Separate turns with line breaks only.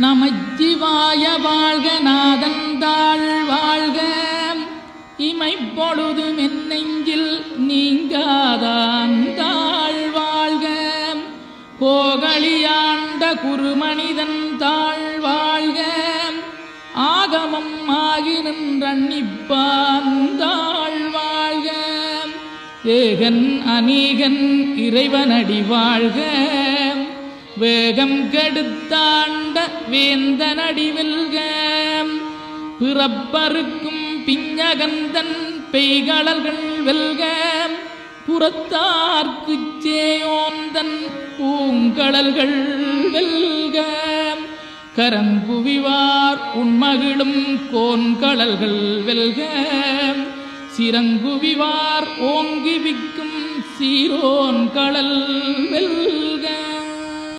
நமச்சிவாய வாழ்க நாதன் தாழ் வாழ்க இமைப்பொழுதும் என் நெஞ்சில் நீங்காதான் தாழ் வாழ்க கோகலியாண்ட குருமனிதன் தாழ் வாழ்க ஆகமம் ஆகி நின்றன்னிப்பான் தாழ் வாழ்க ஏகன் அநீகன் இறைவனடி வாழ்க வேகம் கெடுத்தாண்ட வேந்தனடி வெல்க பிறப்பருக்கும் பிஞ்சகந்தன் பெய்களல்கள் வெல்க புறத்தார்க்குச் சேயோந்தன் பூங்கடல்கள் வெல்க கரங்குவிவார் உண்மகிழும் கோன்கடல்கள் வெல்க சிறங்குவிவார் ஓங்கி விக்கும் சீரோன் கடல் வெல்க.